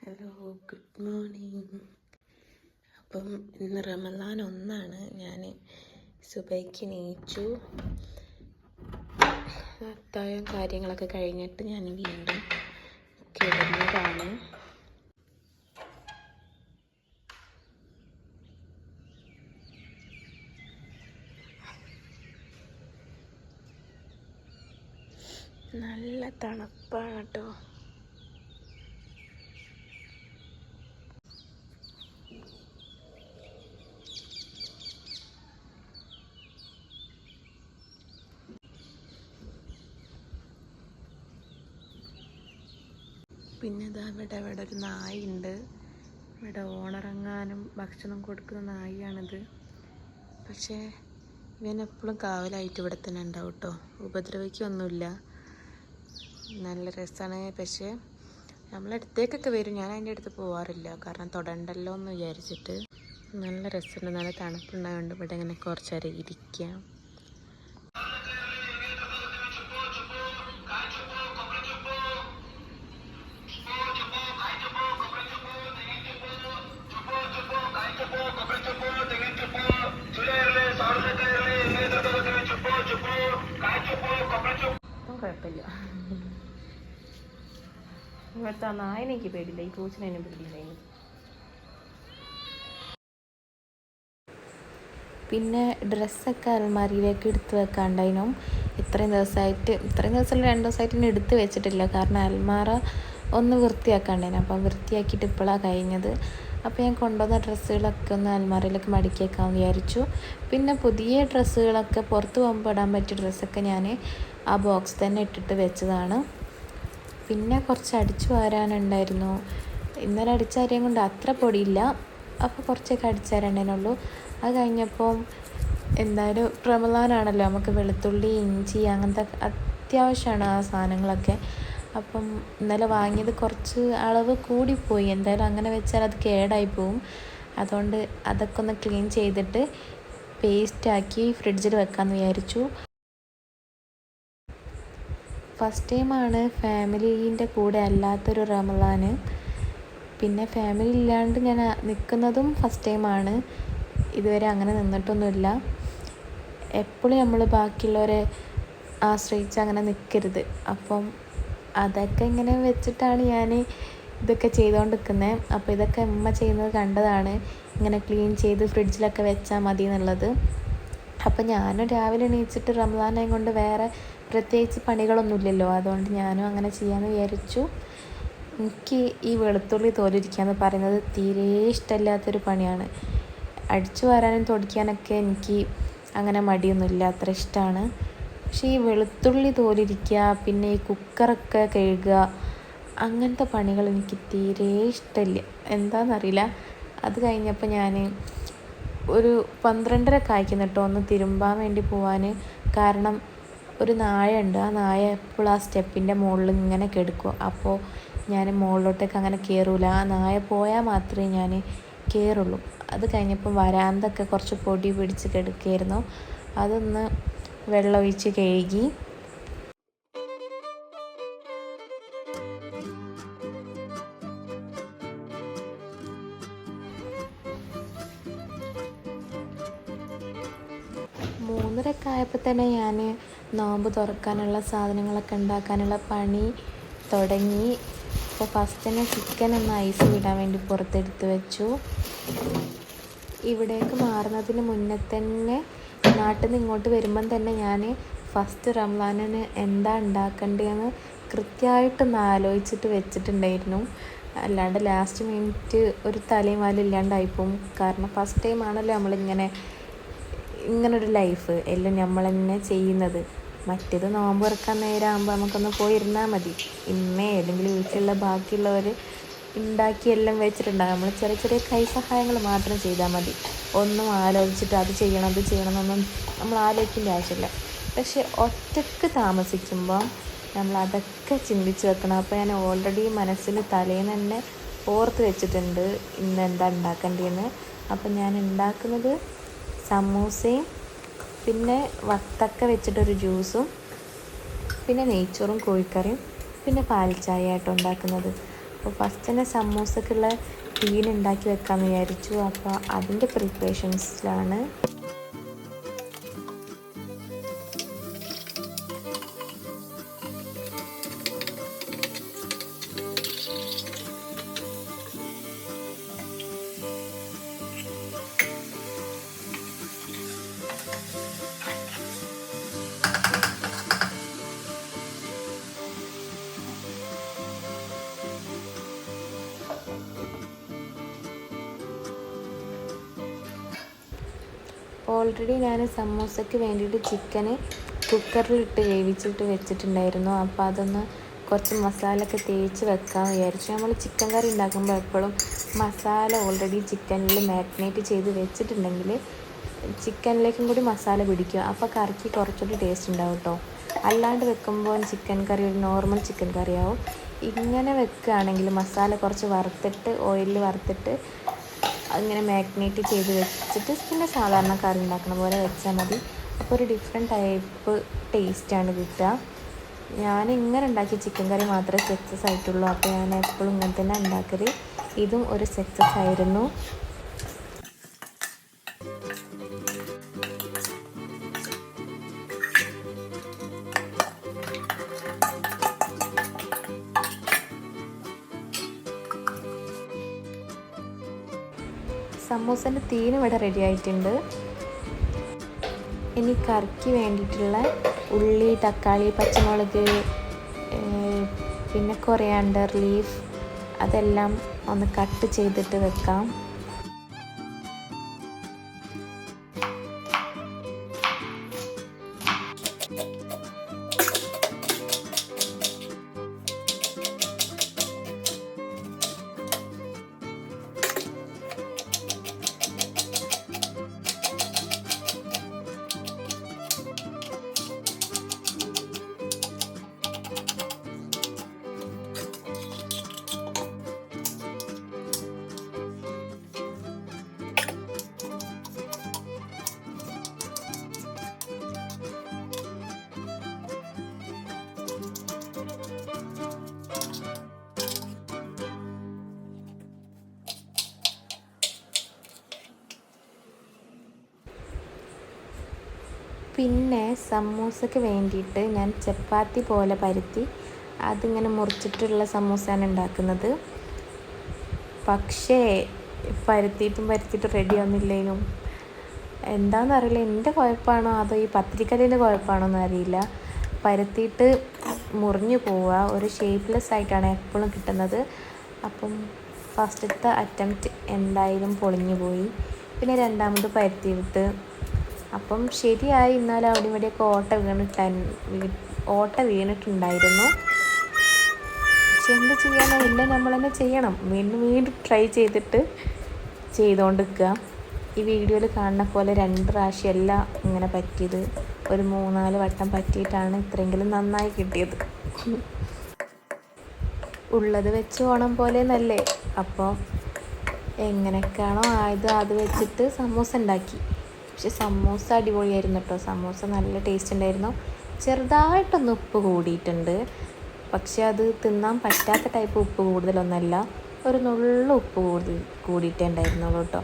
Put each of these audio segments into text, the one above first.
Hello, good morning. അപ്പം ഇന്ന് റമദാൻ 1 ഞാൻ സുബൈക്ക് എണീച്ചു. അത്താഴം കാര്യങ്ങളൊക്കെ കഴിഞ്ഞിട്ട് ഞാൻ വീണ്ടും കിടന്നതാണ്. നല്ല തണുപ്പാണ് കേട്ടോ. പിന്നെ ഇതാ ഇവിടെ ഒരു നായുണ്ട്. ഇവിടെ ഓണിറങ്ങാനും ഭക്ഷണം കൊടുക്കുന്ന നായിയാണിത്. പക്ഷേ ഇവനെപ്പോഴും കാവലായിട്ട് ഇവിടെ തന്നെ ഉണ്ടാവും കേട്ടോ. ഉപദ്രവിക്കൊന്നുമില്ല, നല്ല രസമാണ്. പക്ഷേ നമ്മളടുത്തേക്കൊക്കെ വരും. ഞാൻ അതിൻ്റെ അടുത്ത് പോവാറില്ല, കാരണം തൊടണ്ടല്ലോ എന്ന് വിചാരിച്ചിട്ട്. നല്ല രസമുണ്ട്, നല്ല തണുപ്പുണ്ടായതുകൊണ്ട് ഇവിടെ ഇങ്ങനെ കുറച്ച് നേരം ഇരിക്കാം. കുഴപ്പമില്ല, ഇവിടുത്തെ നായനെനിക്ക് പേടില്ല, ഈ പൂച്ചനെയും പേടിയില്ല. പിന്നെ ഡ്രസ്സൊക്കെ അലമാരിയിലേക്ക് എടുത്ത് വെക്കാണ്ടായിരുന്നു. ഇത്രയും ദിവസമല്ല 2 ദിവസമായിട്ട് ഇനി എടുത്ത് വെച്ചിട്ടില്ല, കാരണം അലമാര ഒന്ന് വൃത്തിയാക്കാണ്ടായിരുന്നു. അപ്പം വൃത്തിയാക്കിയിട്ട് ഇപ്പോഴാണ് കഴിഞ്ഞത്. അപ്പോൾ ഞാൻ കൊണ്ടുവന്ന ഡ്രസ്സുകളൊക്കെ ഒന്ന് അലമാരയിലേക്ക് മടക്കി വെക്കാമെന്ന് വിചാരിച്ചു. പിന്നെ പുതിയ ഡ്രസ്സുകളൊക്കെ പുറത്ത് പോകുമ്പോൾ ഇടാൻ പറ്റിയ ഡ്രസ്സൊക്കെ ഞാൻ ആ ബോക്സ് തന്നെ ഇട്ടിട്ട് വെച്ചതാണ്. പിന്നെ കുറച്ച് അടിച്ചു വാരാനുണ്ടായിരുന്നു. ഇന്നലെ അടിച്ചാരിയും കൊണ്ട് അത്ര പൊടിയില്ല, അപ്പോൾ കുറച്ചൊക്കെ അടിച്ചാരണ്ടേനുള്ളൂ. അത് കഴിഞ്ഞപ്പോൾ എന്തായാലും റമദാനാണല്ലോ, നമുക്ക് വെളുത്തുള്ളി, ഇഞ്ചി അങ്ങനത്തെ അത്യാവശ്യമാണ് ആ സാധനങ്ങളൊക്കെ. അപ്പം ഇന്നലെ വാങ്ങിയത് കുറച്ച് അളവ് കൂടിപ്പോയി. എന്തായാലും അങ്ങനെ വെച്ചാൽ അത് കേടായി പോവും. അതുകൊണ്ട് അതൊക്കെ ഒന്ന് ക്ലീൻ ചെയ്തിട്ട് പേസ്റ്റാക്കി ഫ്രിഡ്ജിൽ വെക്കാമെന്ന് വിചാരിച്ചു. ഫസ്റ്റ് ടൈമാണ് ഫാമിലീൻ്റെ കൂടെ അല്ലാത്തൊരു റമദാൻ. പിന്നെ ഫാമിലി ഇല്ലാണ്ട് ഞാൻ നിൽക്കുന്നതും ഫസ്റ്റ് ടൈമാണ്. ഇതുവരെ അങ്ങനെ നിന്നിട്ടൊന്നുമില്ല. എപ്പോഴും നമ്മൾ ബാക്കിയുള്ളവരെ ആശ്രയിച്ച് അങ്ങനെ നിൽക്കരുത്. അപ്പം അതൊക്കെ ഇങ്ങനെ വെച്ചിട്ടാണ് ഞാൻ ഇതൊക്കെ ചെയ്തുകൊണ്ടിരിക്കുന്നത്. അപ്പോൾ ഇതൊക്കെ അമ്മ ചെയ്യുന്നത് കണ്ടതാണ്, ഇങ്ങനെ ക്ലീൻ ചെയ്ത് ഫ്രിഡ്ജിലൊക്കെ വെച്ചാൽ മതി എന്നുള്ളത്. അപ്പം ഞാനും രാവിലെ എണീച്ചിട്ട് റമദാനെ കൊണ്ട് വേറെ പ്രത്യേകിച്ച് പണികളൊന്നുമില്ലല്ലോ, അതുകൊണ്ട് ഞാനും അങ്ങനെ ചെയ്യാമെന്ന് വിചാരിച്ചു. എനിക്ക് ഈ വെളുത്തുള്ളി തോലിരിക്കുക എന്ന് പറയുന്നത് തീരെ ഇഷ്ടമില്ലാത്തൊരു പണിയാണ്. അടിച്ചു വാരാനും തുടയ്ക്കാനൊക്കെ എനിക്ക് അങ്ങനെ മടിയൊന്നുമില്ല, അത്ര ഇഷ്ടമാണ്. പക്ഷേ ഈ വെളുത്തുള്ളി തോലിരിക്കുക, പിന്നെ ഈ കുക്കറൊക്കെ കഴുകുക, അങ്ങനത്തെ പണികൾ എനിക്ക് തീരെ ഇഷ്ടമില്ല, എന്താണെന്നറിയില്ല. അത് കഴിഞ്ഞപ്പോൾ ഞാൻ ഒരു 12:30 കായ്ക്കുന്നു കേട്ടോ ഒന്ന് തിരുമ്പാൻ വേണ്ടി പോവാൻ. കാരണം ഒരു നായയുണ്ട്, ആ നായ എപ്പോഴും ആ സ്റ്റെപ്പിൻ്റെ മുകളിൽ ഇങ്ങനെ കിടക്കും. അപ്പോൾ ഞാൻ മുകളിലോട്ടേക്ക് അങ്ങനെ കയറൂല, ആ നായ പോയാൽ മാത്രമേ ഞാൻ കയറുള്ളൂ. അത് കഴിഞ്ഞപ്പോൾ വരാന്തൊക്കെ കുറച്ച് പൊടി പിടിച്ച് കിടക്കുകയായിരുന്നു, അതൊന്ന് വെള്ളമൊഴിച്ച് കഴുകി. മൂന്നരയൊക്കെ ആയപ്പോൾ തന്നെ ഞാൻ നോമ്പ് തുറക്കാനുള്ള സാധനങ്ങളൊക്കെ ഉണ്ടാക്കാനുള്ള പണി തുടങ്ങി. അപ്പോൾ ഫസ്റ്റ് തന്നെ ചിക്കൻ ഒന്ന് ഐസ് വിടാൻ വേണ്ടി പുറത്തെടുത്ത് വെച്ചു. ഇവിടേക്ക് മാറുന്നതിന് മുന്നേ തന്നെ നാട്ടിൽ നിന്ന് ഇങ്ങോട്ട് വരുമ്പം തന്നെ ഞാൻ ഫസ്റ്റ് റമദാനിന് എന്താ ഉണ്ടാക്കേണ്ടതെന്ന് കൃത്യമായിട്ടൊന്ന് ആലോചിച്ചിട്ട് വെച്ചിട്ടുണ്ടായിരുന്നു. അല്ലാണ്ട് ലാസ്റ്റ് മിനിറ്റ് ഒരു തലയും വാലും ഇല്ലാണ്ടായിപ്പോവും. കാരണം ഫസ്റ്റ് ടൈമാണല്ലോ ഇങ്ങനൊരു ലൈഫ് എല്ലാം നമ്മൾ തന്നെ ചെയ്യുന്നത്. മറ്റേത് നോമ്പ് തുറക്കാൻ നേരമാകുമ്പോൾ നമുക്കൊന്ന് പോയിരുന്നാൽ മതി. ഇന്നേ അല്ലെങ്കിൽ വീട്ടിലുള്ള ബാക്കിയുള്ളവർ ഉണ്ടാക്കി എല്ലാം വെച്ചിട്ടുണ്ടാകും. നമ്മൾ ചെറിയ ചെറിയ കൈസഹായങ്ങൾ മാത്രം ചെയ്താൽ മതി. ഒന്നും ആലോചിച്ചിട്ട് അത് ചെയ്യണം എന്നൊന്നും നമ്മൾ ആലോചിക്കേണ്ട ആവശ്യമില്ല. പക്ഷെ ഒറ്റയ്ക്ക് താമസിക്കുമ്പോൾ നമ്മൾ അതൊക്കെ ചിന്തിച്ച് വെക്കണം. അപ്പോൾ ഞാൻ ഓൾറെഡി മനസ്സിൽ തലേന്ന് തന്നെ ഓർത്ത് വെച്ചിട്ടുണ്ട് ഇന്ന് എന്താ ഉണ്ടാക്കേണ്ടതെന്ന്. അപ്പം ഞാൻ ഉണ്ടാക്കുന്നത് സമൂസയും പിന്നെ വത്തക്ക വെച്ചിട്ടൊരു ജ്യൂസും പിന്നെ നെയ്ച്ചോറും കോഴിക്കറിയും പിന്നെ പാൽച്ചായ ആയിട്ട് ഉണ്ടാക്കുന്നത്. അപ്പോൾ ഫസ്റ്റ് തന്നെ സമൂസക്കുള്ള തീൻ ഉണ്ടാക്കി വെക്കാമെന്ന് വിചാരിച്ചു. അപ്പോൾ അതിൻ്റെ പ്രിപ്പറേഷൻസിലാണ്. ഓൾറെഡി ഞാൻ സമൂസയ്ക്ക് വേണ്ടിയിട്ട് ചിക്കന് കുക്കറിലിട്ട് വേവിച്ചിട്ട് വെച്ചിട്ടുണ്ടായിരുന്നു. അപ്പോൾ അതൊന്ന് കുറച്ച് മസാലയൊക്കെ തേച്ച് വെക്കാമെന്ന് വിചാരിച്ചു. നമ്മൾ ചിക്കൻ കറി ഉണ്ടാക്കുമ്പോൾ എപ്പോഴും മസാല ഓൾറെഡി ചിക്കനിൽ മാരിനേറ്റ് ചെയ്ത് വെച്ചിട്ടുണ്ടെങ്കിൽ ചിക്കനിലേക്കും കൂടി മസാല പിടിക്കുക. അപ്പോൾ കറിക്ക് കുറച്ചുകൂടി ടേസ്റ്റ് ഉണ്ടാവും കേട്ടോ. അല്ലാണ്ട് വെക്കുമ്പോൾ ചിക്കൻ കറി ഒരു നോർമൽ ചിക്കൻ കറിയാവും. ഇങ്ങനെ വെക്കുകയാണെങ്കിൽ മസാല കുറച്ച് വറുത്തിട്ട് ഓയിലിൽ വറുത്തിട്ട് അങ്ങനെ മാഗ്നേറ്റ് ചെയ്ത് വെച്ചിട്ട് പിന്നെ സാധാരണ കറി ഉണ്ടാക്കുന്ന പോലെ വെച്ചാൽ മതി. അപ്പോൾ ഒരു ഡിഫറെൻറ്റ് ടൈപ്പ് ടേസ്റ്റാണ് കിട്ടുക. ഞാൻ ഇങ്ങനെ ഉണ്ടാക്കിയ ചിക്കൻ കറി മാത്രമേ സക്സസ് ആയിട്ടുള്ളൂ. അപ്പോൾ ഞാൻ എപ്പോഴും ഇങ്ങനെ തന്നെ ഉണ്ടാക്കൽ. ഇതും ഒരു സക്സസ് ആയിരുന്നു. സമൂസൻ്റെ തീനും ഇവിടെ റെഡി ആയിട്ടുണ്ട്. ഇനി കറിക്ക് വേണ്ടിയിട്ടുള്ള ഉള്ളി, തക്കാളി, പച്ചമുളക്, പിന്നെ കൊറിയാണ്ടർ ലീഫ് അതെല്ലാം ഒന്ന് കട്ട് ചെയ്തിട്ട് വെക്കാം. പിന്നെ സമൂസയ്ക്ക് വേണ്ടിയിട്ട് ഞാൻ ചപ്പാത്തി പോലെ പരത്തി അതിങ്ങനെ മുറിച്ചിട്ടുള്ള സമൂസയാണ് ഉണ്ടാക്കുന്നത്. പക്ഷേ പരത്തിയിട്ട് റെഡി ആവുന്നില്ലേനും. എന്താണെന്നറിയില്ല, എൻ്റെ കുഴപ്പമാണോ അതോ ഈ പത്തിരിക്കല്ലിൻ്റെ കുഴപ്പമാണോ എന്നറിയില്ല. പരത്തിയിട്ട് മുറിഞ്ഞു പോവുക, ഒരു ഷേപ്പ്ലെസ് ആയിട്ടാണ് എപ്പോഴും കിട്ടുന്നത്. അപ്പം ഫസ്റ്റത്തെ അറ്റംപ്റ്റ് എന്തായാലും പൊളിഞ്ഞു പോയി. പിന്നെ രണ്ടാമത് പരത്തിയിട്ട് അപ്പം ശരിയായി. എന്നാലും അവിടെ ഇവിടെയൊക്കെ ഓട്ട വീണിട്ടുണ്ടായിരുന്നു. പക്ഷെ എന്ത് ചെയ്യാനോ, ഇല്ല നമ്മൾ തന്നെ ചെയ്യണം. വീണ്ടും ട്രൈ ചെയ്തുകൊണ്ടിരിക്കുക. ഈ വീഡിയോയിൽ കാണുന്ന പോലെ 2 പ്രാവശ്യമല്ല ഇങ്ങനെ പറ്റിയത്, ഒരു 3-4 വട്ടം പറ്റിയിട്ടാണ് ഇത്രയെങ്കിലും നന്നായി കിട്ടിയത്. ഉള്ളത് വെച്ച് ഓണം പോലെ നല്ലേ. അപ്പോൾ എങ്ങനെയൊക്കെയാണോ ആയത് അത് വെച്ചിട്ട് സമൂസ ഉണ്ടാക്കി. പക്ഷെ സമൂസ അടിപൊളിയായിരുന്നു കേട്ടോ. സമൂസ നല്ല ടേസ്റ്റ് ഉണ്ടായിരുന്നു. ചെറുതായിട്ടൊന്ന് ഉപ്പ് കൂടിയിട്ടുണ്ട്. പക്ഷെ അത് തിന്നാൻ പറ്റാത്ത ടൈപ്പ് ഉപ്പ് കൂടുതലൊന്നല്ല, ഒരു നുള്ളു ഉപ്പ് കൂടിയിട്ടേ ഉണ്ടായിരുന്നുള്ളൂ കേട്ടോ.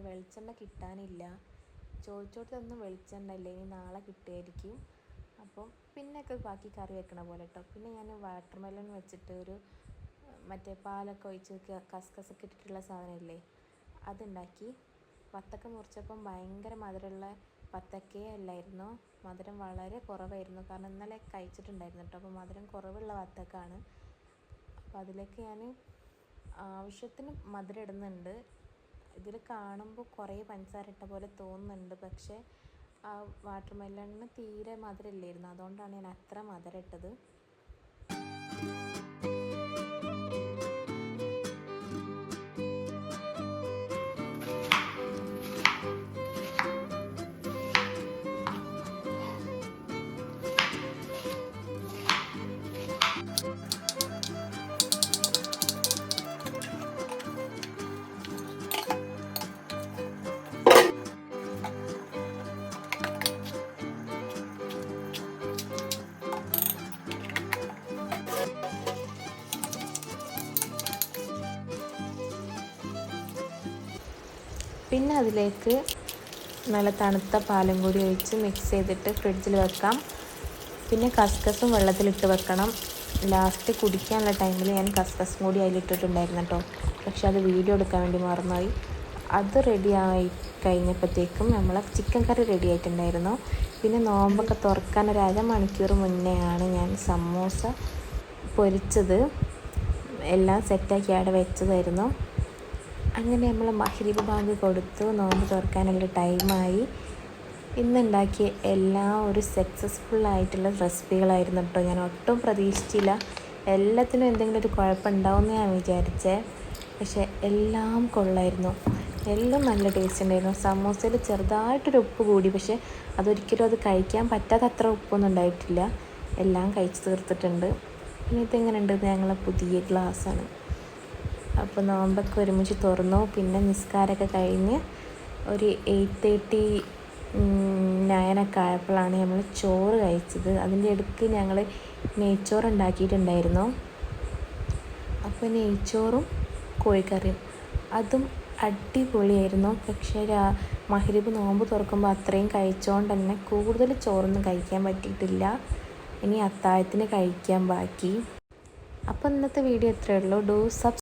വെളിച്ചെണ്ണ കിട്ടാനില്ല. ചോദിച്ചോടത്തൊന്നും വെളിച്ചെണ്ണ ഇല്ല, ഇനി നാളെ കിട്ടുമായിരിക്കും. അപ്പം പിന്നെയൊക്കെ ബാക്കി കറി വെക്കണ പോലെ കേട്ടോ. പിന്നെ ഞാൻ വാട്ടർ മെലൺ വെച്ചിട്ട് ഒരു മറ്റേ പാലൊക്കെ ഒഴിച്ച് കസ്കസൊക്കെ ഇട്ടിട്ടുള്ള സാധനമില്ലേ, അതുണ്ടാക്കി. വത്തക്ക മുറിച്ചപ്പം ഭയങ്കര മധുരമുള്ള വത്തക്കേ അല്ലായിരുന്നു, മധുരം വളരെ കുറവായിരുന്നു. കാരണം ഇന്നലെ കഴിച്ചിട്ടുണ്ടായിരുന്നു കേട്ടോ. അപ്പോൾ മധുരം കുറവുള്ള വത്തക്കാണ്. അപ്പോൾ അതിലേക്ക് ഞാൻ ആവശ്യത്തിന് മധുരം ഇടുന്നുണ്ട്. ഇതിൽ കാണുമ്പോൾ കുറേ പഞ്ചസാര ഇട്ട പോലെ തോന്നുന്നുണ്ട്. പക്ഷേ ആ വാട്ടർ മെലണിന് തീരെ മധുരമില്ലായിരുന്നു, അതുകൊണ്ടാണ് ഞാൻ അത്ര മധുരം ഇട്ടത്. പിന്നെ അതിലേക്ക് നല്ല തണുത്ത പാലും കൂടി ഒഴിച്ച് മിക്സ് ചെയ്തിട്ട് ഫ്രിഡ്ജിൽ വെക്കാം. പിന്നെ കസ്കസും വെള്ളത്തിലിട്ട് വെക്കണം. ലാസ്റ്റ് കുടിക്കാനുള്ള ടൈമിൽ ഞാൻ കസ്കസും കൂടി അതിലിട്ടിട്ടുണ്ടായിരുന്നു കേട്ടോ. പക്ഷെ അത് വീഡിയോ എടുക്കാൻ വേണ്ടി മറന്നുപോയി. അത് റെഡി ആയി കഴിഞ്ഞപ്പോഴത്തേക്കും നമ്മളെ ചിക്കൻ കറി റെഡി ആയിട്ടുണ്ടായിരുന്നു. പിന്നെ നോമ്പൊക്കെ തുറക്കാൻ ഒരു അരമണിക്കൂർ മുന്നെയാണ് ഞാൻ സമൂസ പൊരിച്ചത്. എല്ലാം സെറ്റാക്കി അവിടെ വെച്ചതായിരുന്നു. അങ്ങനെ നമ്മൾ മഗ്‌രിബ് ബാങ്ക് കൊടുത്തു. നോമ്പ് തുറക്കാനുള്ള ടൈമായി. ഇന്നുണ്ടാക്കിയ എല്ലാം ഒരു സക്സസ്ഫുള്ളായിട്ടുള്ള റെസിപ്പികളായിരുന്നു കേട്ടോ. ഞാൻ ഒട്ടും പ്രതീക്ഷിച്ചില്ല എല്ലാത്തിനും എന്തെങ്കിലും ഒരു കുഴപ്പമുണ്ടാവുമെന്ന് ഞാൻ വിചാരിച്ചേ. പക്ഷേ എല്ലാം കൊള്ളായിരുന്നു. എല്ലാം നല്ല ടേസ്റ്റ് ഉണ്ടായിരുന്നു. സമൂസയിൽ ചെറുതായിട്ടൊരു ഉപ്പ് കൂടി, പക്ഷേ അതൊരിക്കലും അത് കഴിക്കാൻ പറ്റാത്ത അത്ര ഉപ്പൊന്നും ഉണ്ടായിട്ടില്ല. എല്ലാം കഴിച്ച് തീർത്തിട്ടുണ്ട്. പിന്നെ ഇതെങ്ങനെ ഉണ്ടെന്ന് ഞങ്ങളെ പുതിയ ഗ്ലാസ്സാണ്. അപ്പോൾ നോമ്പൊക്കെ ഒരുമിച്ച് തുറന്നു. പിന്നെ നിസ്കാരമൊക്കെ കഴിഞ്ഞ് ഒരു 8:39 ആയപ്പോഴാണ് നമ്മൾ ചോറ് കഴിച്ചത്. അതിൻ്റെ ഇടയ്ക്ക് ഞങ്ങൾ നെയ്ച്ചോറ് ഉണ്ടാക്കിയിട്ടുണ്ടായിരുന്നു. അപ്പോൾ നെയ്ച്ചോറും കോഴിക്കറിയും അതും അടിപൊളിയായിരുന്നു. പക്ഷേ മഗ്‌രിബ് നോമ്പ് തുറക്കുമ്പോൾ അത്രയും കഴിച്ചുകൊണ്ട് തന്നെ കൂടുതൽ ചോറൊന്നും കഴിക്കാൻ പറ്റിയിട്ടില്ല. ഇനി അത്താഴത്തിന് കഴിക്കാൻ ബാക്കി. അപ്പോൾ ഇന്നത്തെ വീഡിയോ ഇത്രയേ ഉള്ളൂ.